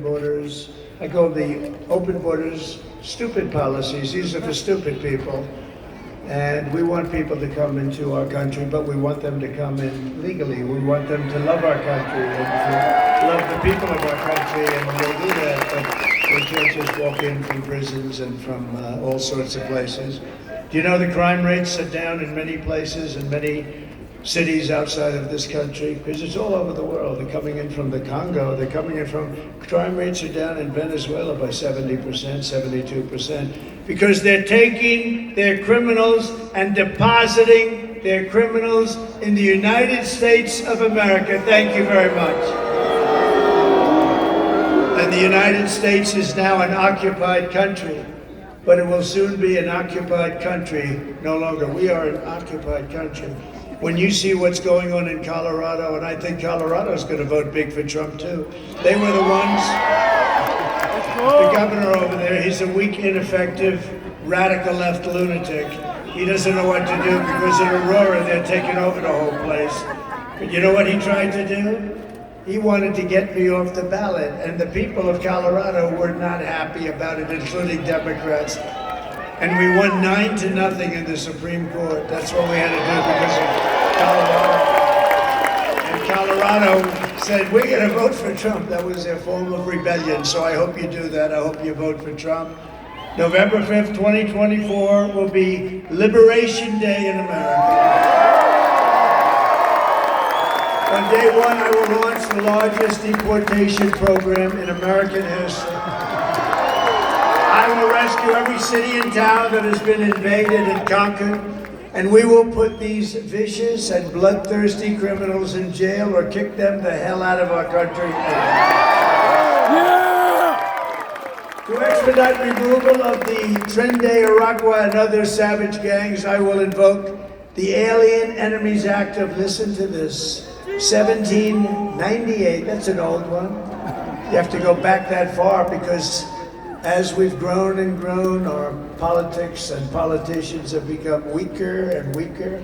borders. I call the open borders stupid policies. These are for stupid people. And we want people to come into our country, but we want them to come in legally. We want them to love our country and to love the people of our country, and they'll do that, but they can't just walk in from prisons and from all sorts of places. Do you know the crime rates are down in many places, in many cities outside of this country? Because it's all over the world. They're coming in from the Congo. They're coming in from, crime rates are down in Venezuela by 70%, 72%, because they're taking their criminals and depositing their criminals in the United States of America. Thank you very much. And the United States is now an occupied country, but it will soon be an occupied country no longer. We are an occupied country. When you see what's going on in Colorado, and I think Colorado's going to vote big for Trump too. They were the ones, the governor over there, he's a weak, ineffective, radical left lunatic. He doesn't know what to do because in Aurora they're taking over the whole place. But you know what he tried to do? He wanted to get me off the ballot, and the people of Colorado were not happy about it, including Democrats. And we won 9-0 in the Supreme Court. That's what we had to do because of Colorado. And Colorado said, we're going to vote for Trump. That was their form of rebellion. So I hope you do that. I hope you vote for Trump. November 5th, 2024 will be Liberation Day in America. On day one, I will launch the largest deportation program in American history. I will rescue every city and town that has been invaded and conquered, and we will put these vicious and bloodthirsty criminals in jail or kick them the hell out of our country. Yeah! To expedite removal of the Tren-de Aragua and other savage gangs, I will invoke the Alien Enemies Act of, listen to this, 1798. That's an old one. You have to go back that far because as we've grown and grown, our politics and politicians have become weaker and weaker.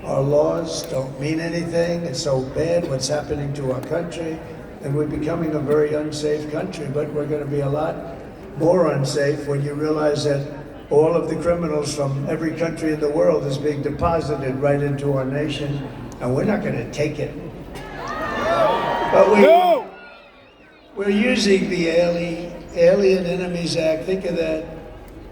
Our laws don't mean anything. It's so bad what's happening to our country, and we're becoming a very unsafe country, but we're going to be a lot more unsafe when you realize that all of the criminals from every country in the world is being deposited right into our nation, and we're not going to take it. But we're using the Alien Enemies Act, think of that,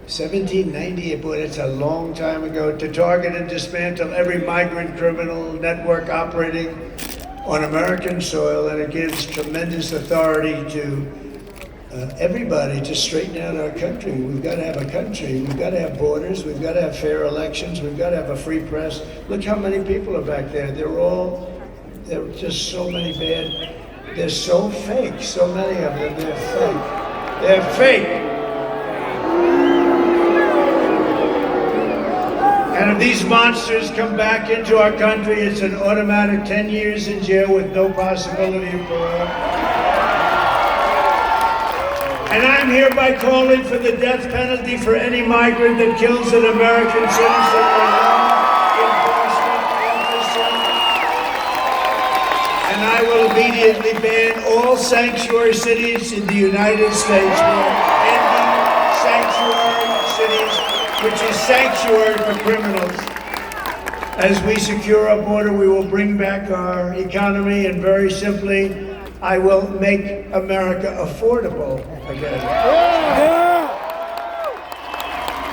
1798, boy, that's a long time ago, to target and dismantle every migrant criminal network operating on American soil, and it gives tremendous authority to everybody to straighten out our country. We've got to have a country, we've got to have borders, we've got to have fair elections, we've got to have a free press. Look how many people are back there. They're just so many bad. They're so fake, so many of them, they're fake. They're fake. And if these monsters come back into our country, it's an automatic 10 years in jail with no possibility of parole. And I'm hereby calling for the death penalty for any migrant that kills an American citizen or law enforcement officer. And I will immediately ban all sanctuary cities in the United States. We're ending sanctuary cities, which is sanctuary for criminals. As we secure our border, we will bring back our economy, and very simply, I will make America affordable again.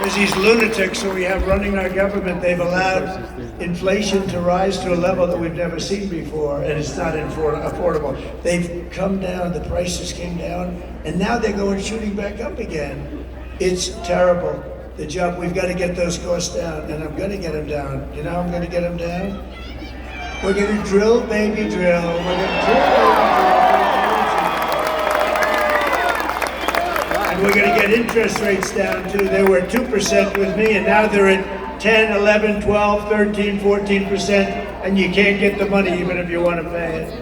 There's these lunatics who we have running our government. They've allowed inflation to rise to a level that we've never seen before, and it's not affordable. They've come down, the prices came down, and now they're going shooting back up again. It's terrible. The job, we've got to get those costs down, and I'm going to get them down. You know how I'm going to get them down? We're going to drill, baby, drill. We're going to drill, baby, drill. And we're going to get interest rates down too. They were at 2% with me, and now they're at 10, 11, 12, 13, 14%, and you can't get the money even if you want to pay it.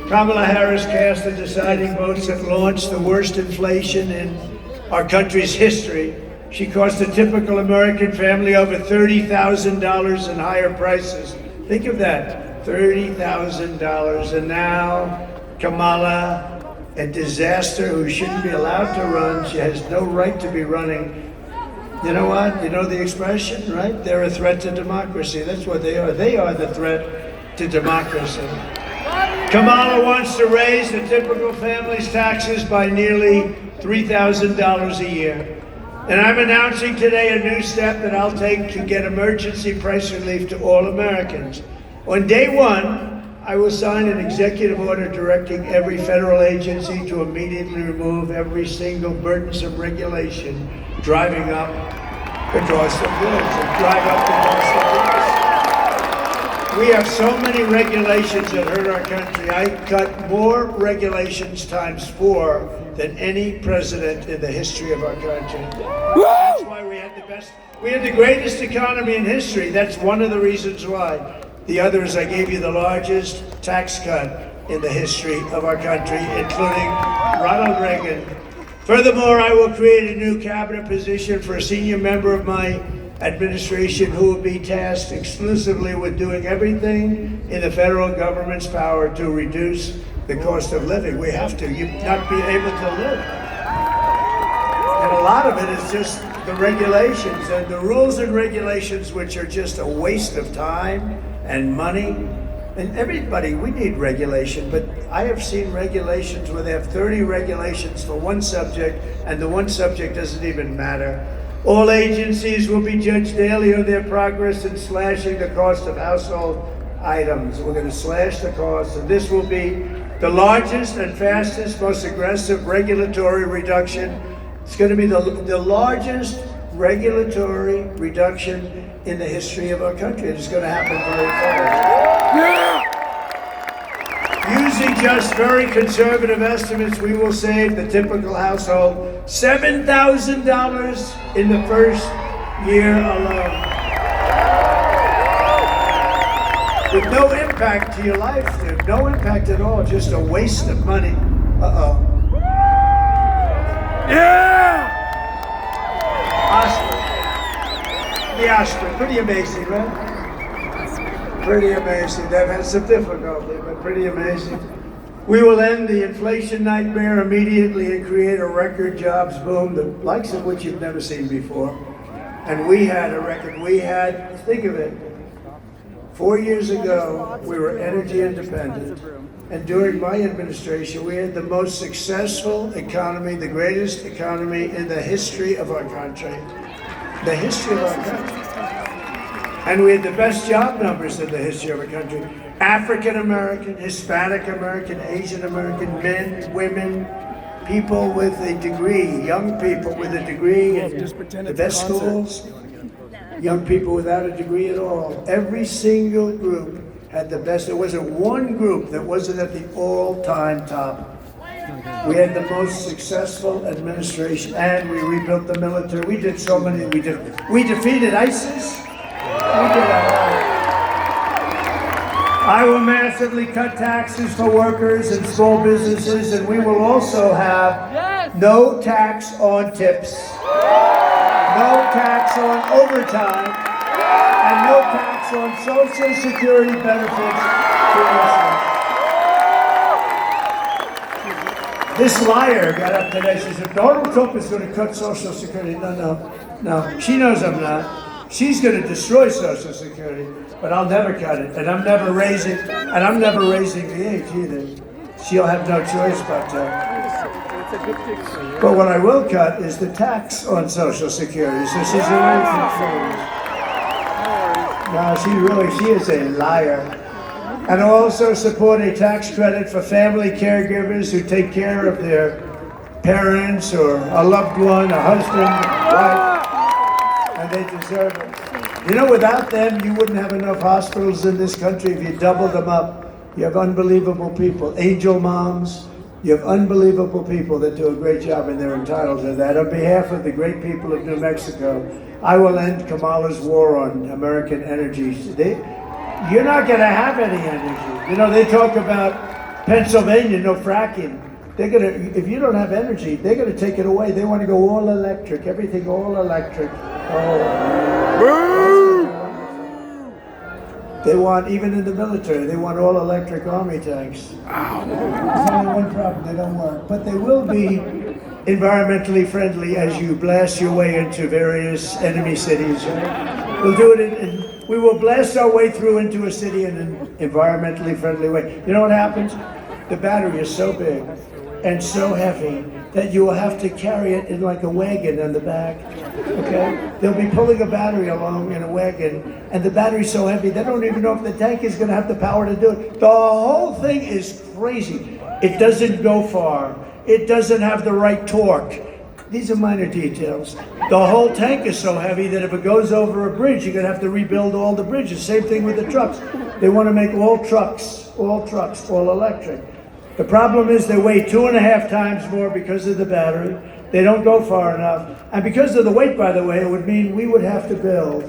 Kamala Harris cast the deciding votes that launched the worst inflation in our country's history. She cost a typical American family over $30,000 in higher prices. Think of that, $30,000. And now Kamala a disaster who shouldn't be allowed to run. She has no right to be running. You know what? You know the expression, right? They're a threat to democracy. That's what they are. They are the threat to democracy. Kamala wants to raise the typical family's taxes by nearly $3,000 a year. And I'm announcing today a new step that I'll take to get emergency price relief to all Americans. On day one, I will sign an executive order directing every federal agency to immediately remove every single burdensome regulation driving up the cost of goods and drive up the cost of goods. We have so many regulations that hurt our country. I cut more regulations ×4 than any president in the history of our country. That's why we had the greatest economy in history. That's one of the reasons why. The other is I gave you the largest tax cut in the history of our country, including Ronald Reagan. Furthermore, I will create a new cabinet position for a senior member of my administration who will be tasked exclusively with doing everything in the federal government's power to reduce the cost of living. We have to. You not be able to live. And a lot of it is just the regulations and the rules and regulations, which are just a waste of time and money. And everybody, we need regulation, but I have seen regulations where they have 30 regulations for one subject, and the one subject doesn't even matter. All agencies will be judged daily on their progress in slashing the cost of household items. We're going to slash the cost, and this will be the largest and fastest, most aggressive regulatory reduction. It's going to be the largest regulatory reduction in the history of our country. It's going to happen very fast. Yeah! Using just very conservative estimates, we will save the typical household $7,000 in the first year alone. With no impact to your life, dude. No impact at all. Just a waste of money. Uh-oh. Yeah! Oscar. The Oscar. Pretty amazing, right? Pretty amazing. They've had some difficulty, but pretty amazing. We will end the inflation nightmare immediately and create a record jobs boom, the likes of which you've never seen before. And we had a record. Think of it, 4 years ago, we were energy independent. And during my administration, we had the most successful economy, the greatest economy in the history of our country. The history of our country. And we had the best job numbers in the history of our country. African American, Hispanic American, Asian American, men, women, people with a degree, young people with a degree in the best schools, young people without a degree at all. Every single group had the best. There wasn't one group that wasn't at the all-time top. We had the most successful administration, and we rebuilt the military. We did so many. We defeated ISIS. I will massively cut taxes for workers and small businesses, and we will also have no tax on tips, no tax on overtime, and no tax on Social Security benefits to us. This liar got up today. She said, Donald Trump is going to cut Social Security. No. She knows I'm not. She's going to destroy Social Security, but I'll never cut it, and I'm never raising the age either. She'll have no choice but to. But what I will cut is the tax on Social Security, so she's already confused. No, she is a liar. And I'll also support a tax credit for family caregivers who take care of their parents or a loved one, a husband, wife. And they deserve it. You know, without them, you wouldn't have enough hospitals in this country if you doubled them up. You have unbelievable people, angel moms. You have unbelievable people that do a great job, and they're entitled to that. On behalf of the great people of New Mexico, I will end Kamala's war on American energy. You're not going to have any energy. You know, they talk about Pennsylvania, no fracking. If you don't have energy, they're going to take it away. They want to go all electric, everything all electric. Oh. They want, even in the military, they want all electric army tanks. There's only one problem, they don't work. But they will be environmentally friendly as you blast your way into various enemy cities, right? We'll do it we will blast our way through into a city in an environmentally friendly way. You know what happens? The battery is so big and so heavy that you will have to carry it in like a wagon on the back, okay? They'll be pulling a battery along in a wagon, and the battery's so heavy, they don't even know if the tank is gonna have the power to do it. The whole thing is crazy. It doesn't go far. It doesn't have the right torque. These are minor details. The whole tank is so heavy that if it goes over a bridge, you're gonna have to rebuild all the bridges. Same thing with the trucks. They wanna make all trucks, all electric. The problem is they weigh 2.5 times more because of the battery. They don't go far enough. And because of the weight, by the way, it would mean we would have to build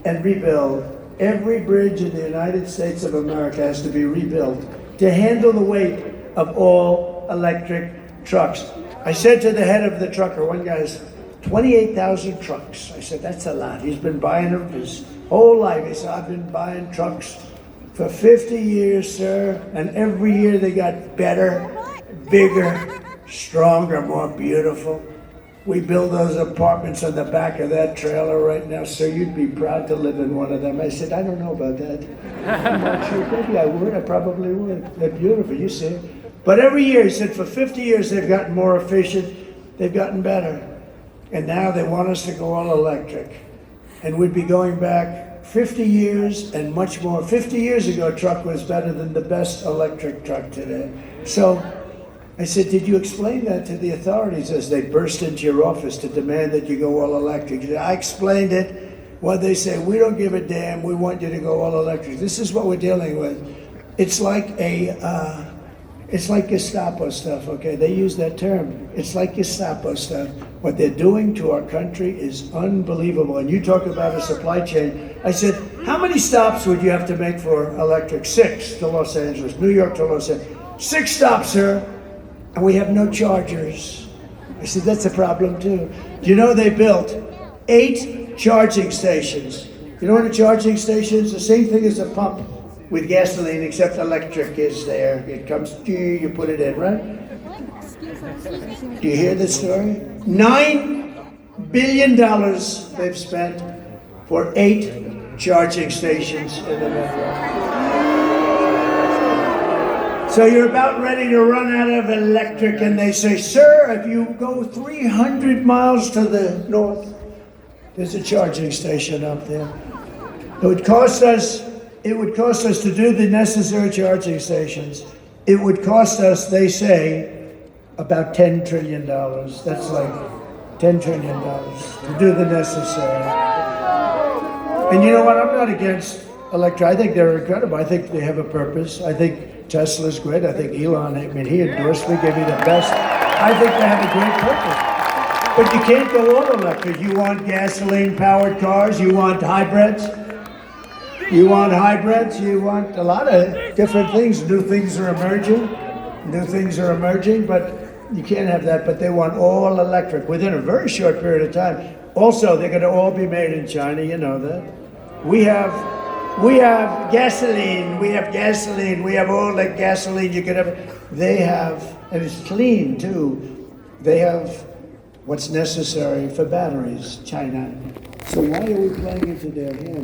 and rebuild. Every bridge in the United States of America has to be rebuilt to handle the weight of all electric trucks. I said to the head of the trucker, one guy's 28,000 trucks. I said, that's a lot. He's been buying them his whole life. He said, I've been buying trucks for 50 years, sir, and every year they got better, bigger, stronger, more beautiful. We build those apartments on the back of that trailer right now, sir. You'd be proud to live in one of them. I said, I don't know about that. I'm not sure. Maybe I would. I probably would. They're beautiful, you see. But every year, he said, for 50 years, they've gotten more efficient. They've gotten better. And now they want us to go all electric. And we'd be going back 50 years and much more. 50 years ago, a truck was better than the best electric truck today. So I said, did you explain that to the authorities as they burst into your office to demand that you go all electric? I explained it. What they say, we don't give a damn. We want you to go all electric. This is what we're dealing with. It's like it's like Gestapo stuff, okay? They use that term. It's like Gestapo stuff. What they're doing to our country is unbelievable. And you talk about a supply chain. I said, how many stops would you have to make for electric? 6 to Los Angeles, New York to Los Angeles. 6 stops, sir, and we have no chargers. I said, that's a problem too. Do you know they built 8 charging stations? You know what a charging station is? The same thing as a pump with gasoline, except electric is there. It comes, you put it in, right? Do you hear this story? $9 billion they've spent for 8 charging stations in the metro. So you're about ready to run out of electric, and they say, sir, if you go 300 miles to the north, there's a charging station up there. It would cost us to do the necessary charging stations. It would cost us, they say, about $10 trillion. That's like $10 trillion to do the necessary. And you know what? I'm not against electric. I think they're incredible. I think they have a purpose. I think Tesla's great. I think Elon, he endorsed me, gave me the best. I think they have a great purpose. But you can't go all electric. You want gasoline-powered cars. You want hybrids. You want hybrids, you want a lot of different things. New things are emerging, but you can't have that. But they want all electric within a very short period of time. Also, they're going to all be made in China, you know that. We have gasoline, we have all the gasoline you could ever. They have, and it's clean too, they have what's necessary for batteries, China. So why are we playing into their hands?